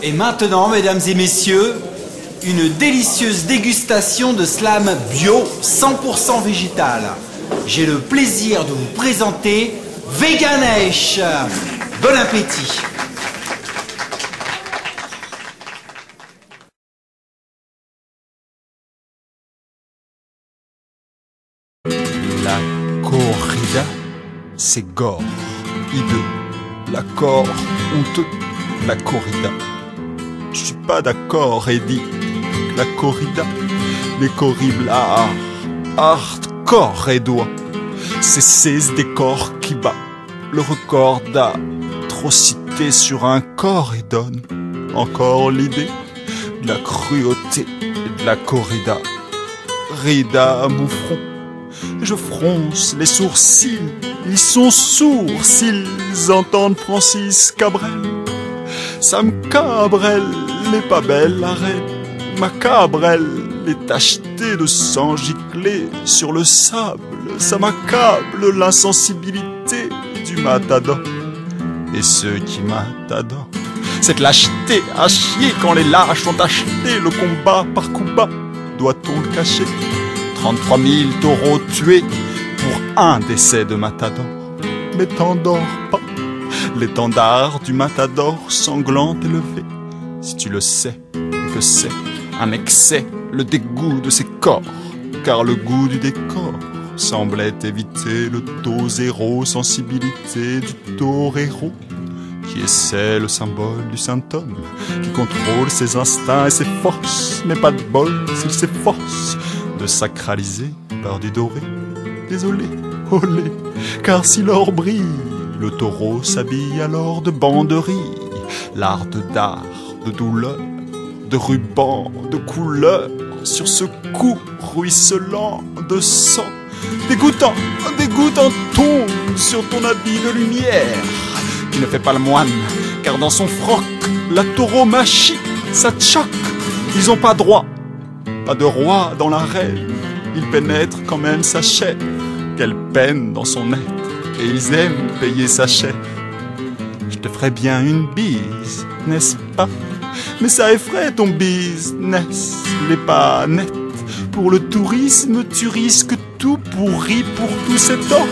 Et maintenant, mesdames et messieurs, une délicieuse dégustation de slam bio 100% végétal. J'ai le plaisir de vous présenter Veganesh. Bon appétit. La corrida, c'est gore, hideux. La cor, honteux, la corrida. Je suis pas d'accord, Eddie. La corrida, les corriblas, hardcore et doigt. C'est ce décor qui bat le record d'atrocité sur un corps et donne encore l'idée de la cruauté et de la corrida. Rida à mon front, je fronce les sourcils, ils sont sourds s'ils entendent Francis Cabrel. Ça me cabre, elle n'est pas belle, la reine. Macabre, elle est tachetée de sang giclé sur le sable. Ça m'accable l'insensibilité du matador. Et ceux qui matadorent, cette lâcheté à chier quand les lâches ont acheté le combat par coup bas. Doit-on le cacher? 33 000 taureaux tués pour un décès de matador. Mais t'endors pas. L'étendard du matador sanglant élevé. Si tu le sais, que c'est un excès, le dégoût de ces corps. Car le goût du décor semblait éviter le taux zéro sensibilité du torero, qui essaie le symbole du saint homme, qui contrôle ses instincts et ses forces. Mais pas de bol s'il s'efforce de sacraliser l'heure du doré. Désolé, olé, car si l'or brille, le taureau s'habille alors de banderie, l'art d'art, de douleur, de ruban, de couleur, sur ce cou ruisselant de sang, dégoûtant, dégoûtant tombe sur ton habit de lumière, qui ne fait pas le moine, car dans son froc, la tauromachie, ça te choque, ils ont pas droit, pas de roi dans l'arène, ils pénètrent quand même sa chair, quelle peine dans son être. Et ils aiment payer sa chair. Je te ferais bien une bise, n'est-ce pas? Mais ça effraie ton business, les pas nets. Pour le tourisme, tu risques tout pourri pour tout cet or.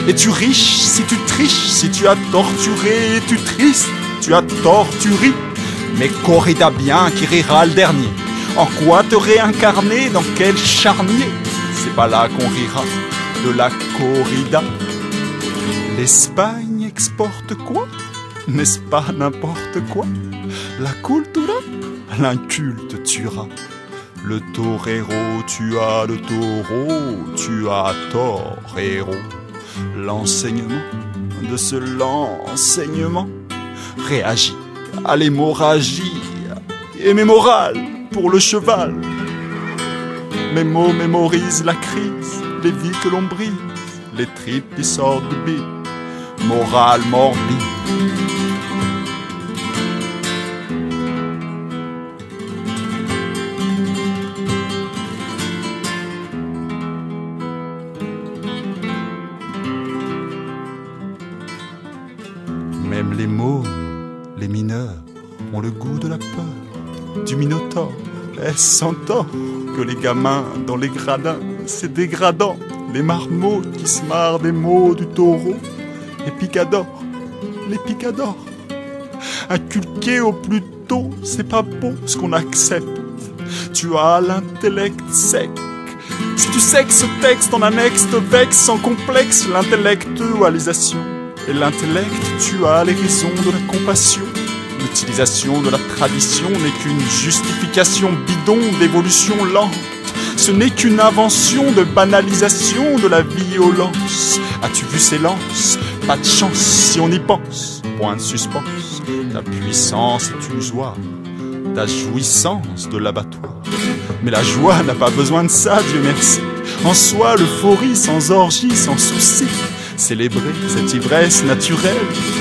Et tu riches si tu triches, si tu as torturé, tu tristes, tu as torturé. Mais corrida bien qui rira le dernier. En quoi te réincarner, dans quel charnier? C'est pas là qu'on rira de la corrida. L'Espagne exporte quoi? N'est-ce pas n'importe quoi? La cultura, l'inculte tuera. Le torero tua le taureau, tu as tort, héros. L'enseignement de ce l'enseignement réagit à l'hémorragie et mes morales pour le cheval. Mes mots mémorisent la crise, les vies que l'on brise, les tripes qui sortent du bide. Morale morbide. Même les mômes, les mineurs, ont le goût de la peur, du minotaure. Est-ce sans tort que les gamins dans les gradins, c'est dégradant, les marmots qui se marrent des mots du taureau. Les picadors, inculqués au plus tôt, c'est pas bon ce qu'on accepte. Tu as l'intellect sec. Si tu sais que ce texte en annexe te vexe sans complexe l'intellectualisation. Et l'intellect, tu as les raisons de la compassion. L'utilisation de la tradition n'est qu'une justification bidon d'évolution lente. Ce n'est qu'une invention de banalisation de la violence. As-tu vu ces lances? Pas de chance si on y pense. Point de suspense. Ta puissance est illusoire. Ta jouissance de l'abattoir. Mais la joie n'a pas besoin de ça, Dieu merci. En soi, l'euphorie sans orgie, sans souci. Célébrer cette ivresse naturelle,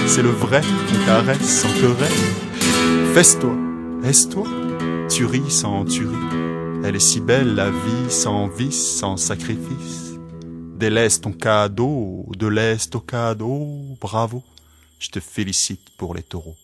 c'est le vrai qu'on caresse sans querelle. Fesse-toi, aise-toi, tu ris sans tuerie. Elle est si belle la vie sans vice, sans sacrifice. Délaisse ton cadeau, de l'est au cadeau, bravo, je te félicite pour les taureaux.